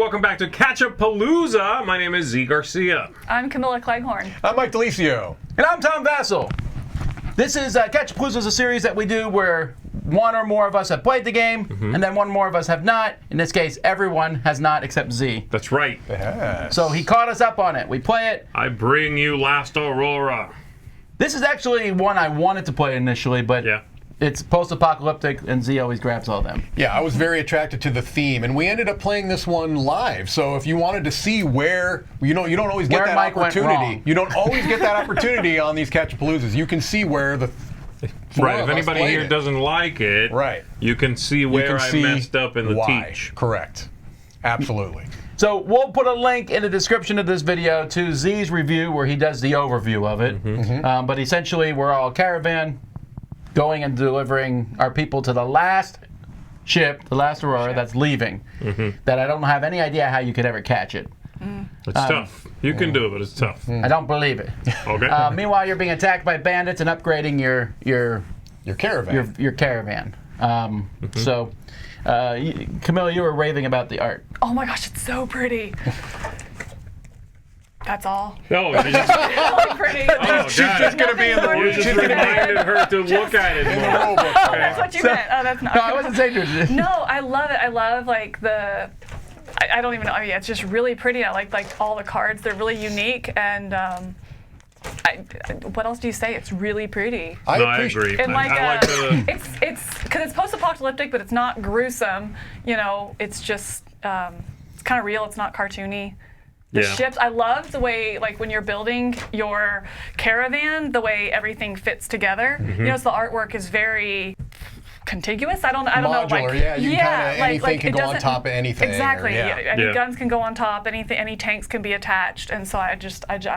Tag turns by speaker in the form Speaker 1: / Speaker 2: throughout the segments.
Speaker 1: welcome back to Catchupalooza. My name is Zee Garcia.
Speaker 2: I'm Camilla Cleghorn.
Speaker 3: I'm DiLisio.
Speaker 4: And I'm Tom Vasel. This is Catchupalooza is a series that we do where one or more of us have played the game, and then one more of us have not. In this case, everyone has not except Z.
Speaker 1: That's right.
Speaker 3: Yes.
Speaker 4: So he caught us up on it. We play it.
Speaker 1: I bring you Last Aurora.
Speaker 4: This is actually one I wanted to play initially, but
Speaker 1: Yeah.
Speaker 4: it's post-apocalyptic, and Z always grabs all of them.
Speaker 3: Yeah, I was very attracted to the theme, and we ended up playing this one live. So if you wanted to see where, you don't always get
Speaker 4: Where
Speaker 3: that
Speaker 4: Mike went
Speaker 3: opportunity.
Speaker 4: wrong.
Speaker 3: You don't always get that opportunity on these Catchupaloozas. You can see where the four
Speaker 1: Right.
Speaker 3: of
Speaker 1: If
Speaker 3: us
Speaker 1: anybody
Speaker 3: played
Speaker 1: here
Speaker 3: it.
Speaker 1: doesn't like it,
Speaker 3: Right.
Speaker 1: you can see
Speaker 3: You
Speaker 1: where
Speaker 3: can
Speaker 1: I
Speaker 3: see
Speaker 1: messed up in the
Speaker 3: why.
Speaker 1: teach.
Speaker 3: Correct. Absolutely.
Speaker 4: So we'll put a link in the description of this video to Z's review where he does the overview of it. But essentially, we're all caravan going and delivering our people to the last ship, the last Aurora that's leaving. That I don't have any idea how you could ever catch it.
Speaker 1: It's tough. You can do it, but it's tough.
Speaker 4: I don't believe it.
Speaker 1: Okay.
Speaker 4: Meanwhile, you're being attacked by bandits and upgrading your
Speaker 3: Caravan.
Speaker 4: your caravan. So, Camilla, you were raving about the art.
Speaker 2: Oh my gosh, it's so pretty. That's all.
Speaker 1: Oh, you just,
Speaker 2: Really pretty.
Speaker 1: she's just
Speaker 3: gonna be in the
Speaker 1: you just reminded her to look at it more.
Speaker 2: That's what you meant. Oh, that's not.
Speaker 4: No, I wasn't saying to
Speaker 2: No, I love it. I love like the. I don't even know. Yeah, it's just really pretty. I like all the cards. They're really unique and. What else do you say? It's really pretty.
Speaker 1: No, I agree.
Speaker 2: And like,
Speaker 1: I like the,
Speaker 2: it's because it's post-apocalyptic, but it's not gruesome. You know, it's just it's kind of real. It's not cartoony. The
Speaker 1: Yeah.
Speaker 2: ships, I love the way, like when you're building your caravan, the way everything fits together. You know, so the artwork is very contiguous. I don't know.
Speaker 3: Modular,
Speaker 2: Like,
Speaker 3: yeah, you kinda- anything can
Speaker 2: it
Speaker 3: go on
Speaker 2: doesn't-
Speaker 3: top of anything, or-
Speaker 2: Exactly.
Speaker 3: yeah.
Speaker 2: Any
Speaker 1: Yeah.
Speaker 2: guns can go on top. Any tanks can be attached. And so I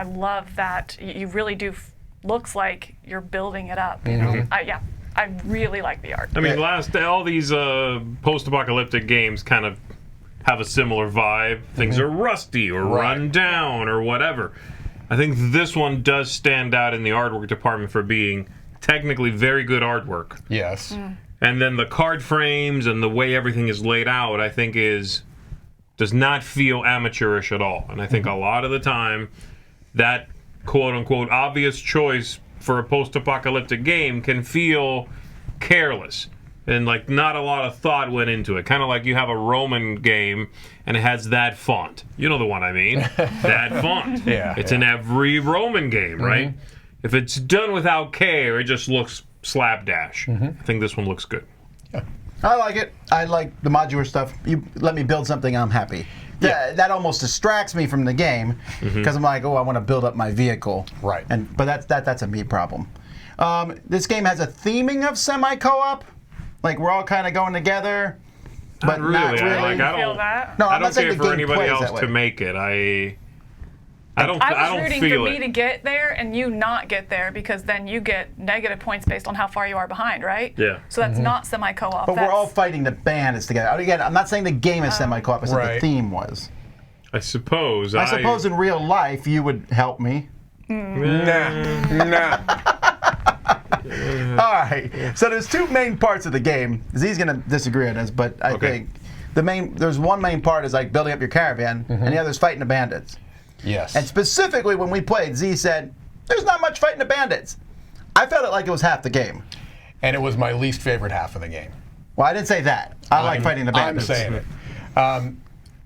Speaker 2: love that. You really do. Looks like you're building it up. You know. I really like the art.
Speaker 1: I mean, all these post-apocalyptic games kind of have a similar vibe. Things are rusty or run down or whatever. I think this one does stand out in the artwork department for being technically very good artwork.
Speaker 3: Yes.
Speaker 1: And then the card frames and the way everything is laid out, I think does not feel amateurish at all. And I think a lot of the time, that quote-unquote obvious choice for a post-apocalyptic game can feel careless. And like not a lot of thought went into it. Kind of like you have a Roman game and it has that font. You know the one I mean. That font.
Speaker 3: Yeah,
Speaker 1: It's in every Roman game, right? If it's done without care, it just looks slapdash. I think this one looks good.
Speaker 4: I like it. I like the modular stuff. You let me build something, I'm happy. That almost distracts me from the game because I'm like, oh, I want to build up my vehicle.
Speaker 3: Right.
Speaker 4: But that's a me problem. This game has a theming of semi-co-op. Like we're all kind of going together, but not really.
Speaker 1: I
Speaker 2: Feel
Speaker 1: don't.
Speaker 2: that?
Speaker 4: No,
Speaker 1: I
Speaker 4: I'm not
Speaker 1: don't
Speaker 4: saying
Speaker 1: care
Speaker 4: the
Speaker 1: for
Speaker 4: game
Speaker 1: anybody
Speaker 4: plays
Speaker 1: else
Speaker 4: that way.
Speaker 1: to make it. I don't
Speaker 2: I was rooting
Speaker 1: feel
Speaker 2: for
Speaker 1: it.
Speaker 2: me to get there and you not get there because then you get negative points based on how far you are behind, right?
Speaker 1: Yeah.
Speaker 2: So that's not semi-co-op.
Speaker 4: But we're all fighting the bandits together. Again, I'm not saying the game is semi-co-op. I said the
Speaker 3: Right.
Speaker 4: theme was.
Speaker 1: I suppose.
Speaker 4: I suppose in real life you would help me.
Speaker 3: Nah.
Speaker 4: All right. So there's two main parts of the game. Z's going to disagree on this, but I think there's one main part is like building up your caravan, and the other is fighting the bandits.
Speaker 3: Yes.
Speaker 4: And specifically when we played, Z said, there's not much fighting the bandits. I felt it like it was half the game.
Speaker 3: And it was my least favorite half of the game.
Speaker 4: Well, I didn't say that. I like fighting the bandits.
Speaker 3: I'm saying it.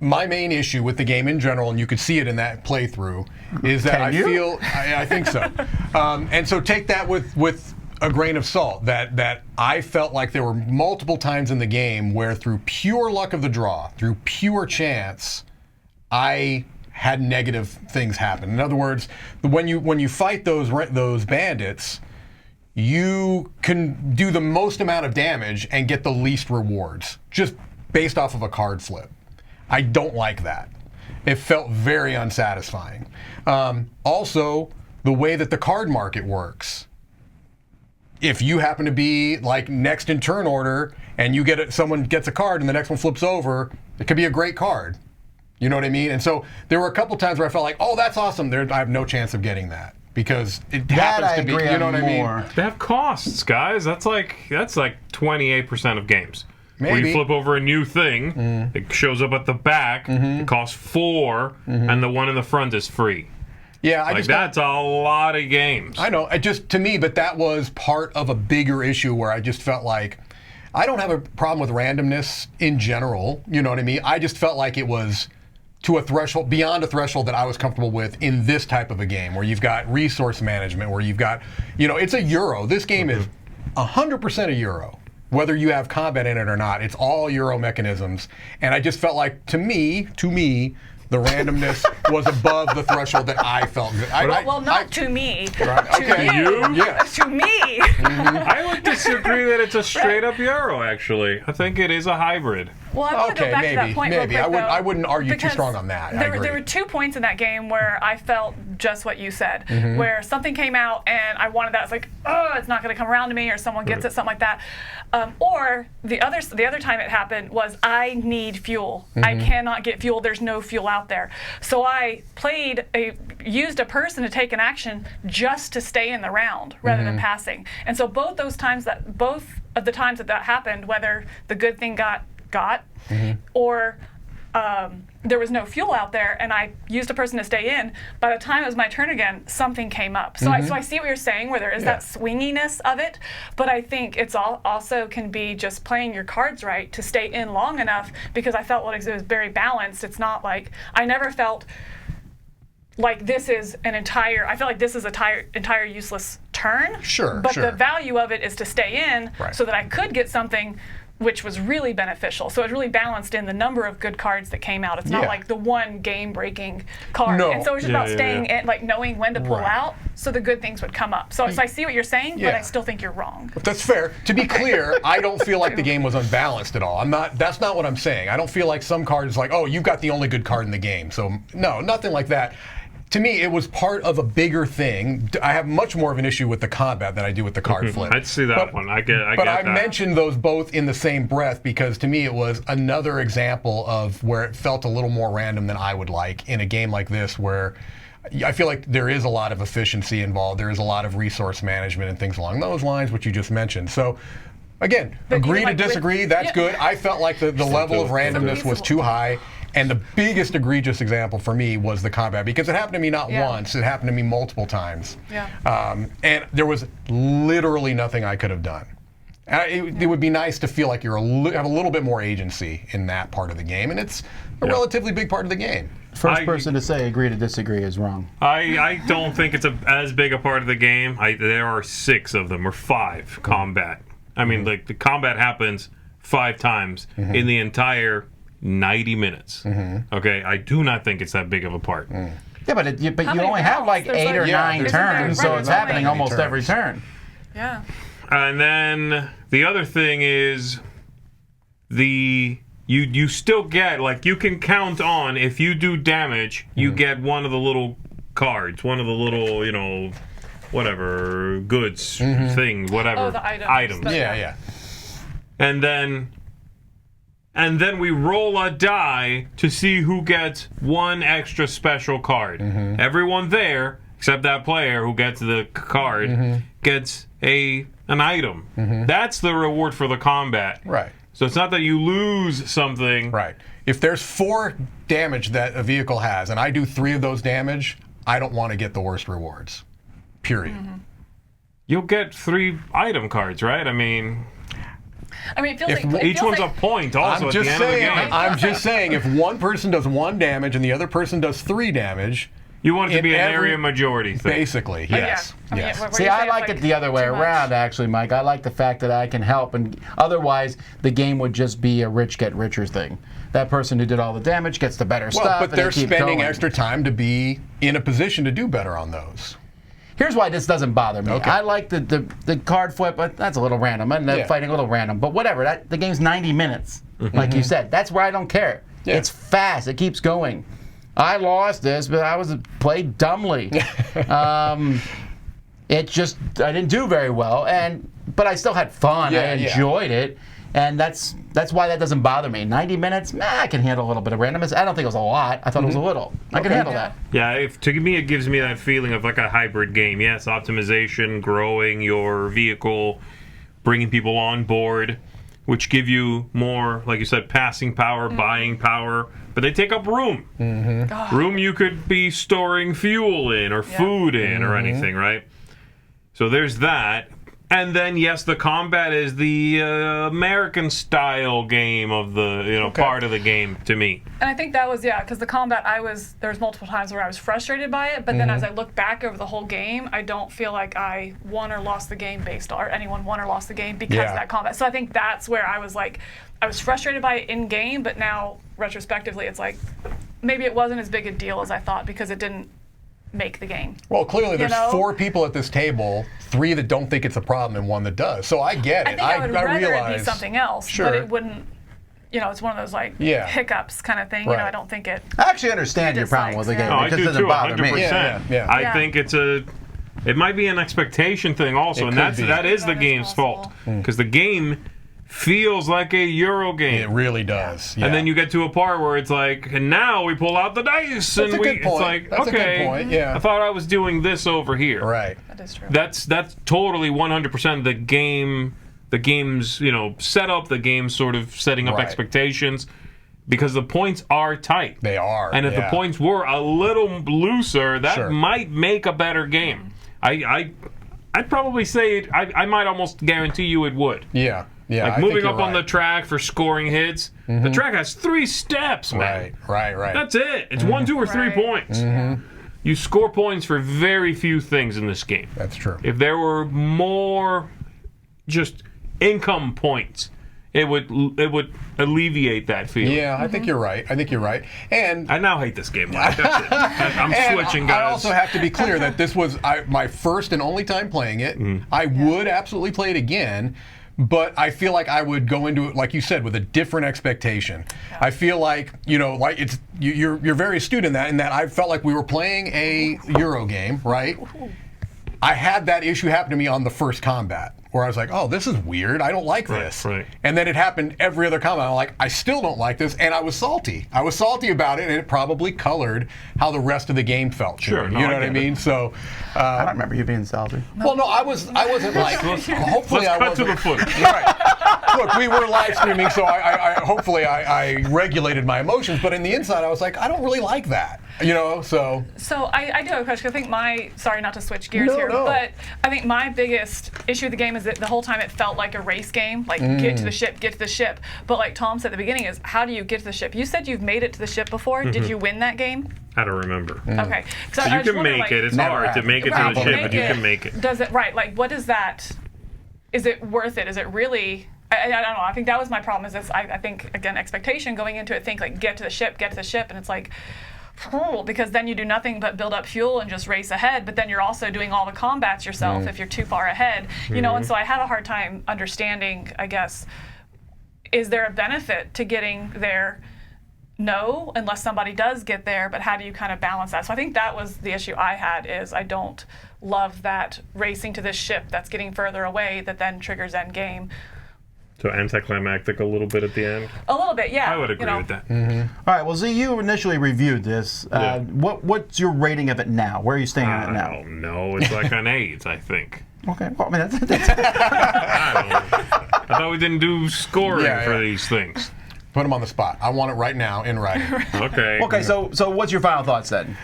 Speaker 3: My main issue with the game in general, and you could see it in that playthrough, is that I think so. And so take that with a grain of salt. That I felt like there were multiple times in the game where through pure luck of the draw, through pure chance, I had negative things happen. In other words, when you fight those bandits, you can do the most amount of damage and get the least rewards, just based off of a card flip. I don't like that. It felt very unsatisfying. Also, the way that the card market works. If you happen to be like next in turn order and you get it, someone gets a card and the next one flips over, it could be a great card. You know what I mean? And so there were a couple times where I felt like, oh, that's awesome. I have no chance of getting that because it happens to be. You know what I mean?
Speaker 1: They have costs, guys. That's like 28% of games. where
Speaker 3: Maybe.
Speaker 1: you flip over a new thing, it shows up at the back, it costs 4, and the one in the front is free.
Speaker 3: Yeah,
Speaker 1: Like, that's a lot of games.
Speaker 3: I know. It just, to me, but that was part of a bigger issue where I just felt like I don't have a problem with randomness in general. You know what I mean? I just felt like it was to a threshold, beyond a threshold that I was comfortable with in this type of a game where you've got resource management, where you've got, it's a Euro. This game is 100% a Euro. Whether you have combat in it or not, it's all Euro mechanisms. And I just felt like, to me, the randomness was above the threshold that I felt good.
Speaker 2: Not to me.
Speaker 3: Right, okay.
Speaker 2: To you.
Speaker 3: Yes.
Speaker 2: To me.
Speaker 1: I would disagree that it's a straight up Euro, actually. I think it is a hybrid.
Speaker 2: Well, I want to go back to that point real quick,
Speaker 3: I wouldn't argue too
Speaker 2: because
Speaker 3: strong on that.
Speaker 2: There were 2 points in that game where I felt just what you said, where something came out and I wanted that. It's like, oh, it's not going to come around to me, or someone gets it, something like that. Or the other time it happened was I need fuel. I cannot get fuel. There's no fuel out there. So I used a person to take an action just to stay in the round rather than passing. And so both of the times that happened, whether the good thing got or there was no fuel out there and I used a person to stay in, by the time it was my turn again, something came up. So I see what you're saying, where there is that swinginess of it, but I think it's also can be just playing your cards right to stay in long enough, because I felt like it was very balanced. It's not like, I never felt like this is I feel like this is an entire useless turn.
Speaker 3: Sure.
Speaker 2: But the value of it is to stay in so that I could get something which was really beneficial. So it really balanced in the number of good cards that came out. It's not like the one game-breaking card.
Speaker 3: No.
Speaker 2: And so it was just about staying in, like knowing when to pull out so the good things would come up. So I see what you're saying, but I still think you're wrong.
Speaker 3: That's fair. To be clear, I don't feel like the game was unbalanced at all. That's not what I'm saying. I don't feel like some cards like, oh, you've got the only good card in the game. So no, nothing like that. To me, it was part of a bigger thing. I have much more of an issue with the combat than I do with the card flip.
Speaker 1: I'd see that one. I get that.
Speaker 3: But I mentioned those both in the same breath because to me it was another example of where it felt a little more random than I would like in a game like this, where I feel like there is a lot of efficiency involved. There is a lot of resource management and things along those lines, which you just mentioned. So again, agree to disagree, that's good. I felt like the level of randomness was too high. And the biggest egregious example for me was the combat, because it happened to me not once, it happened to me multiple times. And there was literally nothing I could have done. It would be nice to feel like you have a little bit more agency in that part of the game, and it's a relatively big part of the game.
Speaker 4: First person to say agree to disagree is wrong.
Speaker 1: I don't think it's as big a part of the game. There are 6 of them, or 5 combat. I mean, like the combat happens 5 times in the entire 90 minutes. Okay, I do not think it's that big of a part.
Speaker 4: Yeah, but you only have like 8 or 9 turns, so it's happening almost every turn.
Speaker 2: Yeah.
Speaker 1: And then the other thing is you still get, like, you can count on, if you do damage, you get one of the little cards, one of the little, whatever, goods, thing, whatever.
Speaker 2: Oh, the items.
Speaker 3: Yeah.
Speaker 1: And then we roll a die to see who gets one extra special card. Everyone there, except that player who gets the card, gets an item. That's the reward for the combat.
Speaker 3: Right.
Speaker 1: So it's not that you lose something.
Speaker 3: Right. If there's 4 damage that a vehicle has, and I do 3 of those damage, I don't want to get the worst rewards. Period.
Speaker 1: You'll get 3 item cards, right? I mean,
Speaker 2: it feels like
Speaker 1: each one's a point also at the end of the game.
Speaker 3: I'm just saying, if one person does 1 damage and the other person does 3 damage,
Speaker 1: you want it to be an area majority thing.
Speaker 3: Basically, yes.
Speaker 4: See, I like it the other way around, actually, Mike. I like the fact that I can help, and otherwise the game would just be a rich get richer thing. That person who did all the damage gets the better stuff.
Speaker 3: But they're spending extra time to be in a position to do better on those.
Speaker 4: Here's why this doesn't bother me. I like the card flip, but that's a little random, and the fighting a little random. But whatever, the game's 90 minutes, like you said. That's where I don't care. It's fast. It keeps going. I lost this, but I played dumbly. It just, I didn't do very well, but I still had fun. I enjoyed it. And that's why that doesn't bother me. 90 minutes, I can handle a little bit of randomness. I don't think it was a lot. I thought it was a little. I can handle that.
Speaker 1: Yeah, to me, it gives me that feeling of like a hybrid game. Yes, optimization, growing your vehicle, bringing people on board. which give you more, like you said, passing power, buying power, but they take up room. Room you could be storing fuel in or food in or anything, right? So there's that. And then, yes, the combat is the American-style game of the, part of the game to me.
Speaker 2: And I think that was, because the combat, there was multiple times where I was frustrated by it, but then as I look back over the whole game, I don't feel like I won or lost the game or anyone won or lost the game because of that combat. So I think that's where I was like, I was frustrated by it in-game, but now, retrospectively, it's like, maybe it wasn't as big a deal as I thought because it didn't make the game.
Speaker 3: Well, clearly there's 4 people at this table, 3 that don't think it's a problem and 1 that does. So I get it.
Speaker 2: I think I would rather
Speaker 3: realize
Speaker 2: it be something else, but it wouldn't, it's one of those like hiccups kind of thing.
Speaker 3: Right.
Speaker 2: I don't think it.
Speaker 4: I actually understand your problem with the game.
Speaker 1: No,
Speaker 4: It
Speaker 1: I
Speaker 4: just
Speaker 1: do
Speaker 4: doesn't
Speaker 1: too,
Speaker 4: bother
Speaker 1: 100%.
Speaker 4: me.
Speaker 1: I think it might be an expectation thing also, and that is the game's fault. Because the game feels like a Euro game.
Speaker 3: It really does. Yeah.
Speaker 1: And then you get to a part where it's like, and now we pull out the dice,
Speaker 3: That's
Speaker 1: and
Speaker 3: a good point.
Speaker 1: it's like,
Speaker 3: That's
Speaker 1: okay,
Speaker 3: a good point. Yeah.
Speaker 1: I thought I was doing this over here.
Speaker 3: Right.
Speaker 2: That is true.
Speaker 1: That's totally 100% the game. The game's setup. The game's sort of setting up expectations, because the points are tight.
Speaker 3: They are.
Speaker 1: And if the points were a little looser, that might make a better game. I'd probably say I might almost guarantee you it would.
Speaker 3: Yeah. Yeah,
Speaker 1: like moving up on the track for scoring hits. The track has 3 steps, man.
Speaker 3: Right.
Speaker 1: That's it. It's 1, 2, or 3 points. You score points for very few things in this game.
Speaker 3: That's true.
Speaker 1: If there were more just income points, it would alleviate that feeling.
Speaker 3: Yeah, I think you're right. And
Speaker 1: I now hate this game. That's it. I'm switching, guys.
Speaker 3: I also have to be clear that this was my first and only time playing it. I would absolutely play it again. But I feel like I would go into it, like you said, with a different expectation. I feel like, like it's you're very astute in that I felt like we were playing a Euro game, right? I had that issue happen to me on the first combat, where I was like, oh, this is weird. I don't like this.
Speaker 1: Right.
Speaker 3: And then it happened every other combat. I'm like, I still don't like this, and I was salty. I was salty about it, and it probably colored how the rest of the game felt.
Speaker 1: Sure,
Speaker 3: you know what I mean? So,
Speaker 4: I don't remember you being salty.
Speaker 3: well, no, I wasn't like. Hopefully,
Speaker 1: Let's
Speaker 3: I
Speaker 1: cut to
Speaker 3: wasn't.
Speaker 1: the footage.
Speaker 3: Right. Look, we were live streaming, so hopefully I regulated my emotions. But in the inside, I was like, I don't really like that. So.
Speaker 2: So I do have a question. I think sorry not to switch gears here,
Speaker 3: No.
Speaker 2: but I think my biggest issue with the game is that the whole time it felt like a race game, like get to the ship. But like Tom said at the beginning, is how do you get to the ship? You said you've made it to the ship before. Did you win that game?
Speaker 1: I don't remember.
Speaker 2: Okay.
Speaker 1: So you can make it. It's hard to make it to the ship, but you can make it.
Speaker 2: Does it like what is that? Is it worth it? Is it really? I don't know. I think that was my problem. Is this? I think again expectation going into it. Think like get to the ship, and it's like. Because then you do nothing but build up fuel and just race ahead, but then you're also doing all the combats yourself if you're too far ahead, and so I have a hard time understanding, I guess, is there a benefit to getting there? No, unless somebody does get there, but how do you kind of balance that? So I think that was the issue I had, is I don't love that racing to this ship that's getting further away that then triggers end game.
Speaker 1: So anticlimactic a little bit at the end?
Speaker 2: A little bit, yeah.
Speaker 1: I would agree with that.
Speaker 4: All right, well, Zee, you initially reviewed this. What's your rating of it now? Where are you staying on it now?
Speaker 1: I don't know. It's like an 8, I think.
Speaker 4: Okay, well, I mean, that's
Speaker 1: I thought we didn't do scoring for these things.
Speaker 3: Put them on the spot. I want it right now in writing.
Speaker 1: Okay.
Speaker 4: Okay, so what's your final thoughts then?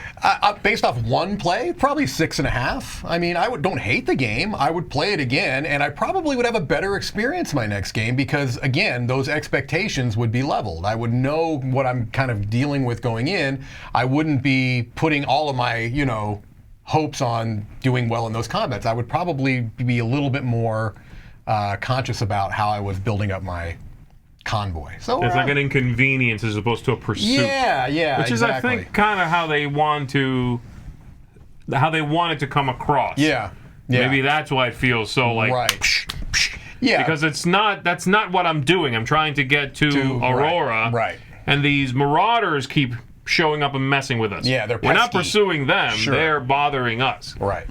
Speaker 3: Based off one play, probably 6.5. I mean, don't hate the game. I would play it again, and I probably would have a better experience my next game because, again, those expectations would be leveled. I would know what I'm kind of dealing with going in. I wouldn't be putting all of my, hopes on doing well in those combats. I would probably be a little bit more conscious about how I was building up my convoy. So
Speaker 1: it's like an inconvenience as opposed to a pursuit.
Speaker 3: Yeah,
Speaker 1: which is, I think, kind of how they want it to come across.
Speaker 3: Yeah.
Speaker 1: Maybe that's why it feels so like.
Speaker 3: Right. Yeah.
Speaker 1: Because that's not what I'm doing. I'm trying to get to Aurora.
Speaker 3: Right.
Speaker 1: And these marauders keep showing up and messing with us.
Speaker 3: Yeah, they're
Speaker 1: We're not
Speaker 3: pesky.
Speaker 1: pursuing them.
Speaker 3: Sure.
Speaker 1: They're bothering us.
Speaker 3: Right.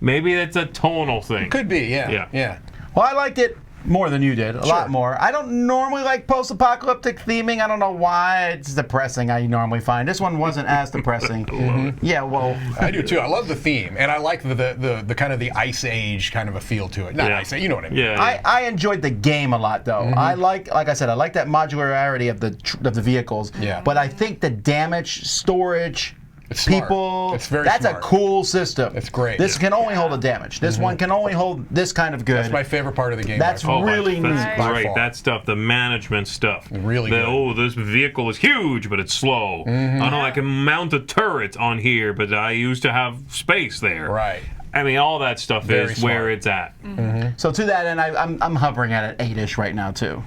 Speaker 1: Maybe it's a tonal thing.
Speaker 3: Could be. Yeah.
Speaker 4: Well, I liked it More than you did. A lot more. I don't normally like post-apocalyptic theming. I don't know why. It's depressing, I normally find. This one wasn't as depressing. Yeah, well.
Speaker 3: I do too. I love the theme. And I like the kind of the Ice Age kind of a feel to it. Not Ice Age, you know what I mean.
Speaker 1: Yeah.
Speaker 4: I enjoyed the game a lot, though. I like I said, I like that modularity of the vehicles.
Speaker 3: Yeah.
Speaker 4: But I think the damage, storage,
Speaker 3: It's smart.
Speaker 4: people,
Speaker 3: It's very
Speaker 4: that's
Speaker 3: smart.
Speaker 4: a cool system.
Speaker 3: It's great.
Speaker 4: This can only hold a damage. This one can only hold this kind of good.
Speaker 3: That's my favorite part of the game.
Speaker 4: That's
Speaker 3: by far.
Speaker 4: really neat.
Speaker 1: That's
Speaker 3: By
Speaker 1: great.
Speaker 3: far.
Speaker 1: That stuff, the management stuff.
Speaker 3: Really good.
Speaker 1: Oh, this vehicle is huge, but it's slow. I know I can mount a turret on here, but I used to have space there.
Speaker 3: Right.
Speaker 1: I mean, all that stuff
Speaker 3: Very
Speaker 1: is where
Speaker 3: smart.
Speaker 1: it's at.
Speaker 4: So to that end, I'm hovering at an 8-ish right now too.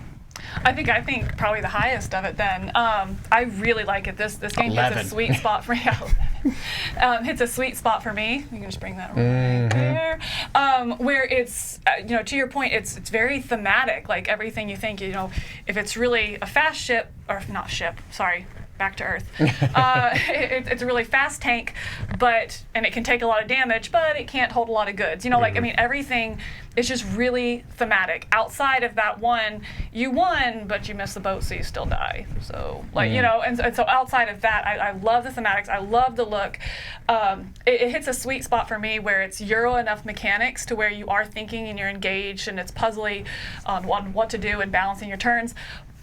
Speaker 2: I think probably the highest of it then. I really like it. This game
Speaker 4: 11.
Speaker 2: hits a sweet spot for me. Hits a sweet spot for me. You can just bring that right there. Where it's, to your point, it's very thematic. Like everything you think, if it's really a fast ship, or not ship, sorry, back to Earth. It's a really fast tank, and it can take a lot of damage, but it can't hold a lot of goods. Everything is just really thematic. Outside of that one, you won, but you missed the boat, so you still die. So, and so outside of that, I love the thematics. I love the look. It hits a sweet spot for me where it's Euro enough mechanics to where you are thinking and you're engaged and it's puzzly on what to do and balancing your turns,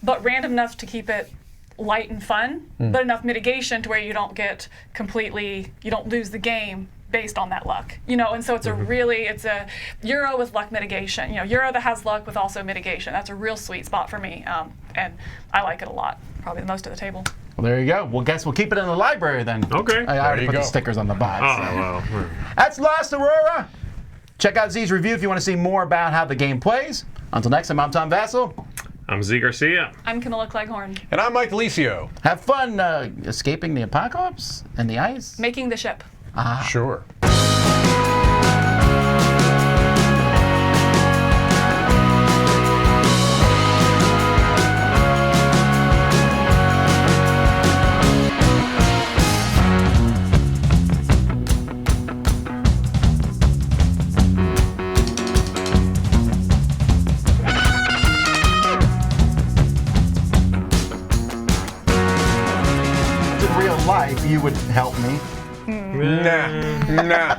Speaker 2: but random enough to keep it light and fun, but enough mitigation to where you don't you don't lose the game based on that luck, and so it's a Euro with luck mitigation, Euro that has luck with also mitigation. That's a real sweet spot for me, and I like it a lot, probably the most of the table.
Speaker 4: Well, there you go. Well, guess we'll keep it in the library then.
Speaker 1: Okay.
Speaker 4: I already
Speaker 3: you
Speaker 4: put the
Speaker 3: go.
Speaker 4: stickers on the box.
Speaker 1: Oh, well.
Speaker 4: That's Lost Aurora. Check out Zee's review if you want to see more about how the game plays. Until next time, I'm Tom Vasel.
Speaker 1: I'm Zee Garcia.
Speaker 2: I'm Camilla Cleghorn.
Speaker 3: And I'm Mike DiLisio.
Speaker 4: Have fun escaping the apocalypse and the ice.
Speaker 2: Making the ship.
Speaker 3: Sure.
Speaker 4: In real life, you would help me.
Speaker 3: Nah.